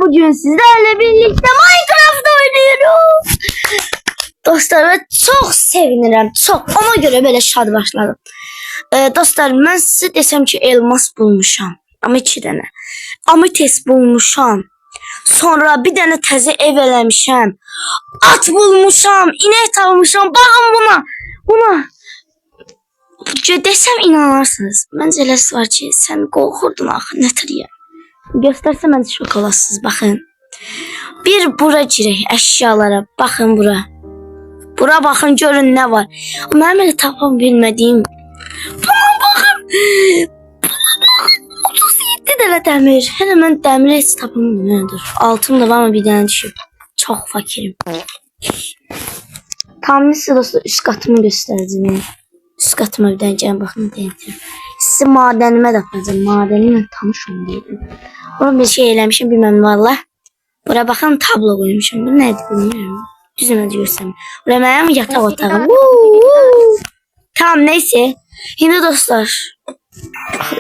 bugün sizlerle birlikte Minecraft oynuyoruz. Dostlar ben çok sevinirim. Çok. Ona göre böyle şad başladım. Dostlar ben size desem ki elmas bulmuşam. Ama 2 tane. Ametist bulmuşam. Sonra bir tane təzə ev eləmişəm. At bulmuşam. İnek tapmışam. Baxın buna. Desem inanarsınız. Məncə eləsi var ki sen qorxurdun axı. Nətər ya. Göstərsəm məncə şok olasınız. Baxın. Bir bura girək əşyalara. Baxın bura. Bura baxın görün nə var. Mənim elə tapa bilmədiyim. Buna baxın. 37 dənə dəmir. Hələ mən dəmir heç tapamadım. Nədir? Altım da var ama bir dənə düşüb. Çox fakirim. Tam size dostlar üst katımı göstereceğim. Üst katıma bir dənə gəlin baxın deyəcəm. Sizi madenime də yapacağım. Madenimle tanış olun deyəcəm. Onu bir şey eləmişim bilmem valla. Buraya baxın tablo koymuşum. Bu nədir bilmiyorum. Düzünə görsəm. Buraya mənim yataq otağım. Tamam neyse. Yine dostlar.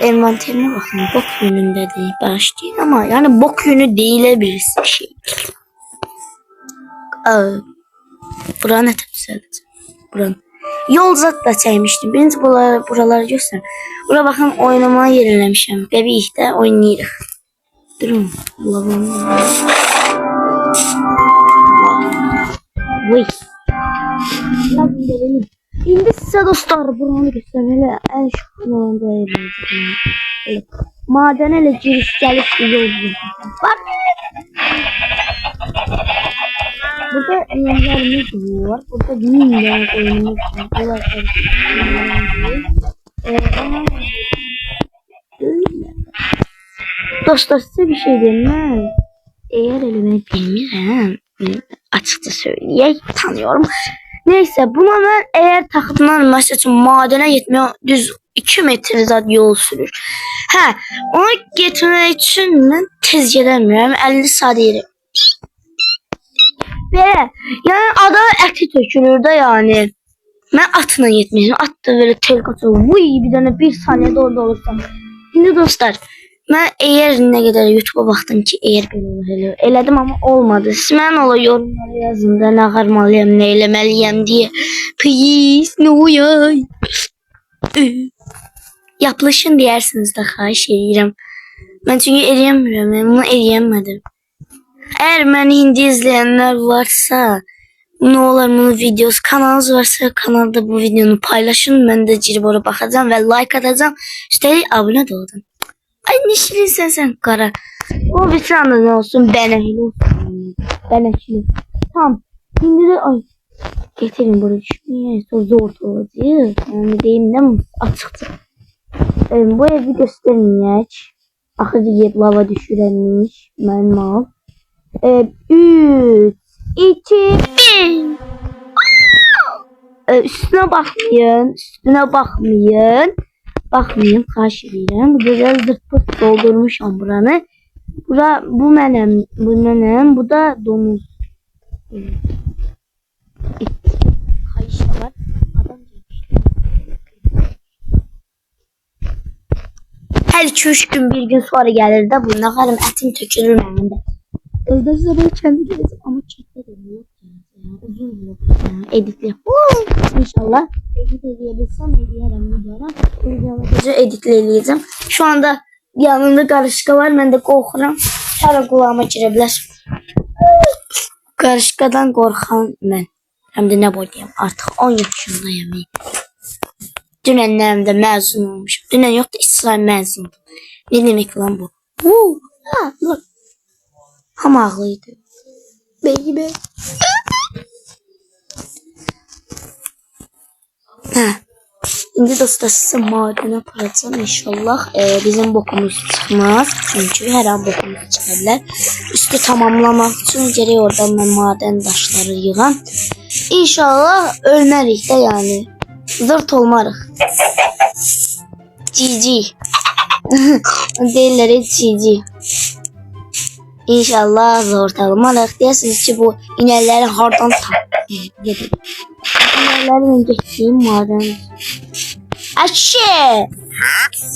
Envanterine bakın. Bok yönündedir. Başlayın ama yani bok yönü değilebilir şey. Bura ne güzeldir. Buranın. Yol zat da çaymıştım. Birinci buraları göster. Buraya bakın oynamaya yerlemişim. Bebek de oynayırıq. Durun. Vay. Şimdi size dostlar buranı göstermeli. En şükür olan da evet. Maden ile giriş gelip yol bak. Burada yerlerimiz var. Burada binler oyunumuz var. Dostlar size bir şey diyeyim. Eğer elime bilmirəm, açıkça söyleyeyim, tanıyorum. Neyse buna ben eğer taxtından mesela madene gitmeye düz 2 metre zat yol sürür. Onu getmək üçün mən tez gedəmirəm, 50 saat yerim. Ve yani ada eti tökülür de yani. Ben atla gitmeyeceğim. At da böyle tel katıyor. Vuy bir tane 1 saniyede orada olursam. Şimdi dostlar ben eğer ne kadar YouTube'a baktım ki eğer böyle olur. Elədim ama olmadı. Siz mən ola yorumlara yazın da ne qarmalıyam, ne eləməliyəm diye. Please ne uyay. Yapılışın deyirsiniz de xahiş edirəm. Ben çünkü eləyəmirəm. Ben bunu eləyəmədim. Eğer beni hindi izleyenler varsa ne olur bunun videosu kanalınız varsa kanalda bu videonu paylaşın. Ben de girip oraya bakacağım ve like atacağım. Üstelik abone de olun. Ay ne şirinsen sen kara. O bir tane ne olsun benekli olsun. Benekli. Tamam. Şimdi de ay getirin buraya düşmeye. Zor olacak. Yani deyim de açıkça. Bu evi göstermeyek. Axıcı yiyip lava düşürənmiş. Mənim mal. 3, 2, 1. Üstüne bakmayın. Bakmayın, xahiş edirəm. Bu gözəl zırt-pırt doldurmuşam buranı. Bu mənim, bu da domuz. Xahiş var. Adam her 2-3 gün bir gün sonra gelir de bu naxarım ətim tökülür mənim də. Özde ben kendi geleceğim ama chatte de yok. Uzun yok. Editle. İnşallah edit edebilirsem edeceğim videoda. Videoda editleyeceğim. Şu anda yanında karışka var. Ben de korkuram. Her kulağıma girebilir. Karışkadan korkan ben. Hem de ne boydayım. Artık 10 yaşındayım. Dünenlerim de mezun olmuş. Dünen yok da İsrail mezun. Ne demek lan bu? Dur. Hamalıydı. Baby. Şimdi dostlar size madene paracağım inşallah. Bizim bokumuz çıkmaz. Çünkü her an bokumuz çıkabilir. Üstü tamamlamak için gerek oradan ben maden taşları yığan. İnşallah ölmerik de yani. Zırt olmarıq. Cici. Deyirlər cici. İnşallah zor tanımarıq. Deyirsiniz ki bu inəkləri hardan tapdım. İnəklərin getdiyim maden. Əşşi.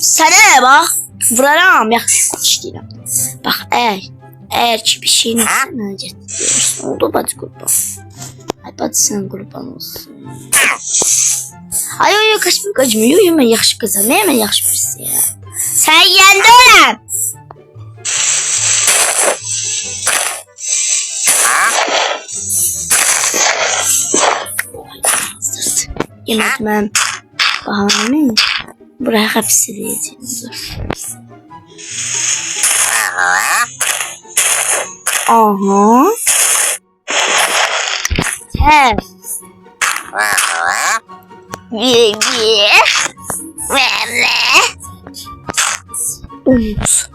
Sənə bax. Vuraram. Yaxşı işləyirəm. Bax, Eğer ki bir şeyin olsa mənə getiriyorsun. Oldu bacı qurban. Ay bacı sən qurban olsun. Ay yo kaçma yo mən yaxşı qızam. Nəyə mən yaxşı birisi ya? Sən yəndə öləm. Yemək mən bahanemi buraya həbs edəcəyim. Aha. Hə. Umut.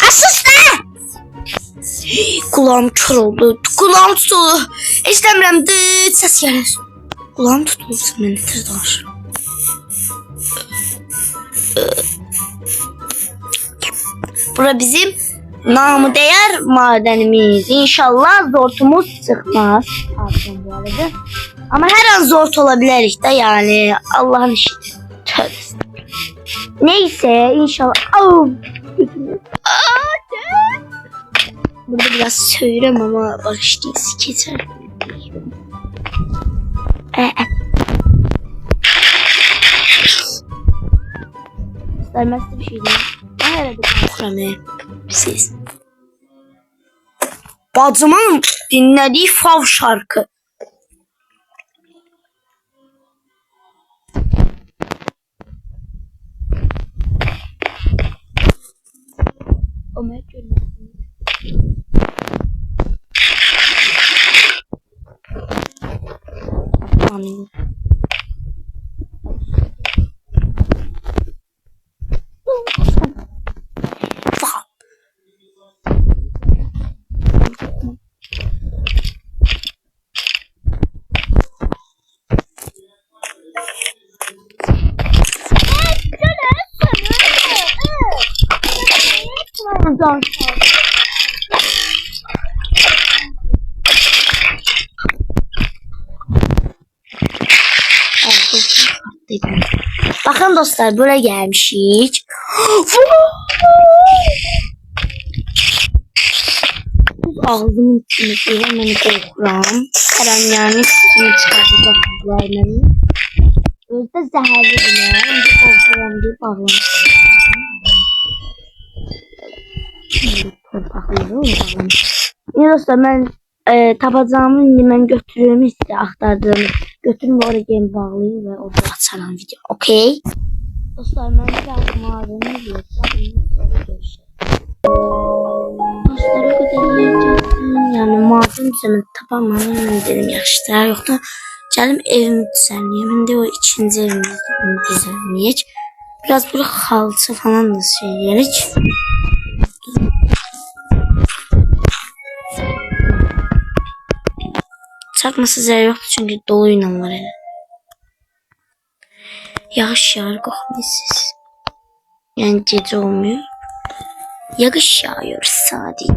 Asıs da! Kulağım kör oldu. Kulağım tutuldu. İstəmirəm dıt səs gəlir. Kulağım tutuldu. Mən nedir danışırım. Bura bizim namı değer madenimiz. İnşallah zortumuz çıkmaz. Pardon bu arada. Ama her an zort olabilir de yani. Allah'ın işidir. Tövbe. Neyse inşallah. Burada biraz söyleyeyim ama bağışlayın. Keser. Vermezse bir şey değil. Ben herhalde korkuram siz. Bacımın dinlediği fav şarkı. Ömer görmesin. Amin. Bakın dostlar buraya gelmişik. Ağzımın içinde hemen korkuram. Her an yani sesini çıkartacak bakımlar beni. Özde zehirli bile. Önce korkuram deyip ağlamışım. İyi dostlar ben tapacağımı mən götürürüm size aktardığımı. Götürüm ve oraya game bağlayayım ve orada açarım video. Okey. Dostlar ben biraz mağazını diyorsam görüşürüz. Dostlar o kadar yiyecektim. Yani mağazın düzəni tapamadım. Mən dedim yaxşıdır. Yoxsa gəlim evimi düzənləyəm. Mən də o ikinci evimi düzənləyək. Biraz böyle xalça falan da şey yerik. Çarpması zərər yoxdur çünki dolu ilə var elə. Yağış yağır qoxmuyorsunuz. Yəni gecə olmuyor. Yağış yağıyor sadece.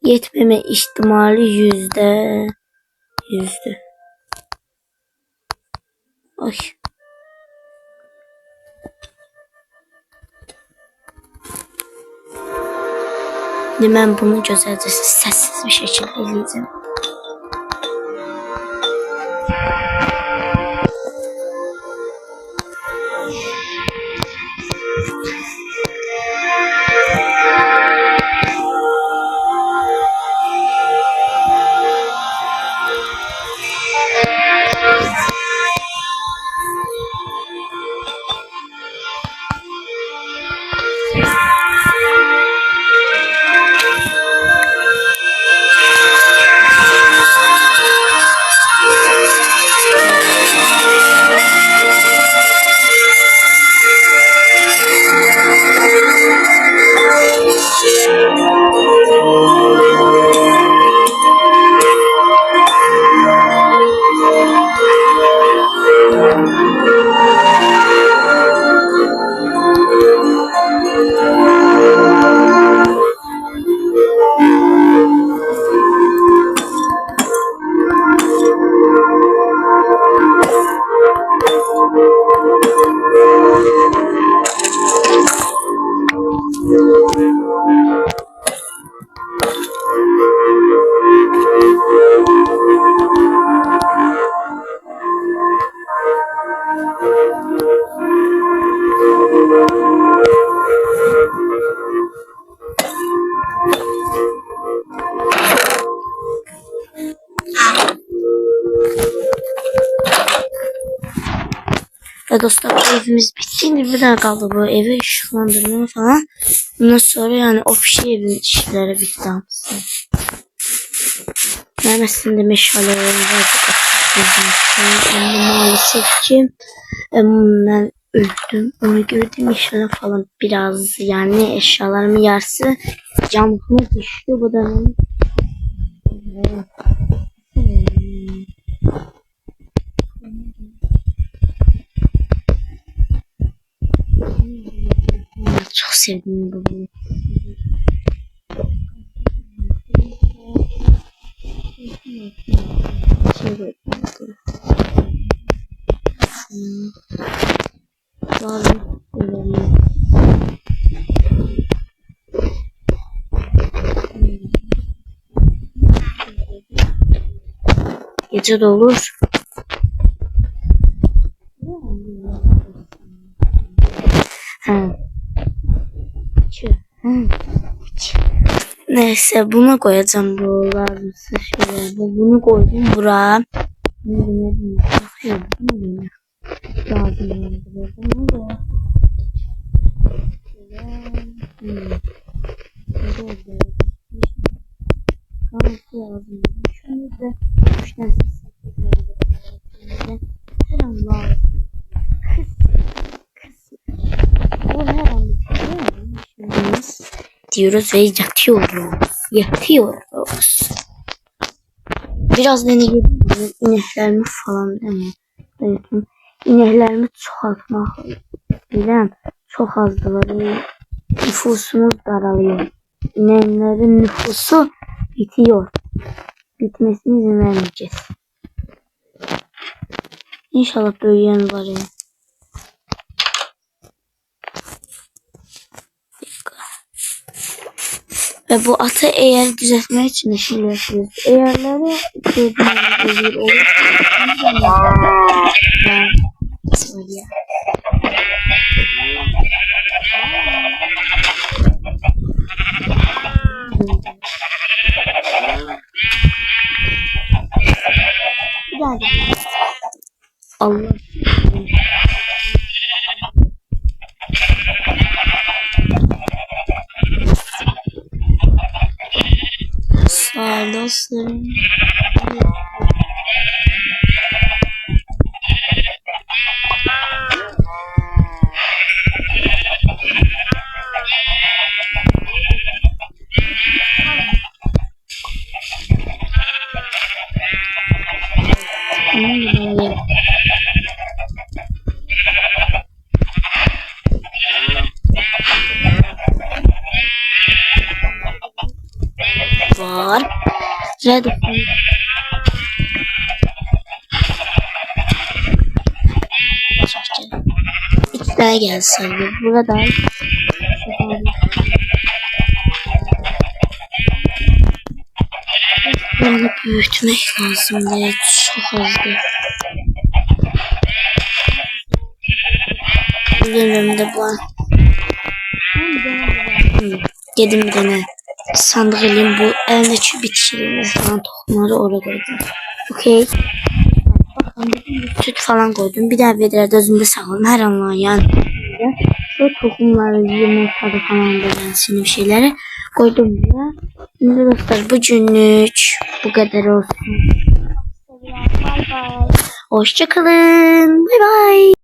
Yetmeme ihtimali %100'dü. Ay. Ben bunu gözəlcə səssiz bir şekilde izleyeceğim. Ve dostlar bu evimiz bittiğinde bir daha kaldı bu evi ışıklandırma falan. Bundan sonra yani ofisi evin işleri bitti hamısı. Ben aslında meşalelerim vardı. Ama maalesef ki ben öldüm. Ona göre de meşale falan biraz yani eşyalarımın yarısı camıma düştü. Bu da benim. Çok sevdim bu bölümü. Gece de olur. Neyse bunu koyacağım bu lazımsa şöyle. Bunu koydum buraya. Diyoruz ve yatıyoruz. Biraz beni gelin ineklerimi falan değil mi? Evet, ineklerimi çoğaltmak bilen çok azdılar. Nüfusumuz daralıyor. İneklerin nüfusu bitiyor. Bitmesine izin vermeyeceğiz. İnşallah büyüyen var ya. Ve bu atı eğer düzeltmek için de şimdi yapıyoruz. Eğerleri gördüğünüz olur. Allah. Sağ olasın. Var. Red. İki daha gelsin. Burada bunu büyütmek lazım diye çok azdı. Yerimde bu. Yedim bir tane. Sandık elim bu eldeki bitkileri falan tohumları oraya koydum. Okey. Bakın süt falan koydum. Bir daha vedrede özümde sakladım. Her an yani. Ve tohumları yumurtalı falan böyle bir şeyleri koydum buraya. Şimdi dostlar bugünlük bu kadar olsun. Hoşçakalın. Bay bay.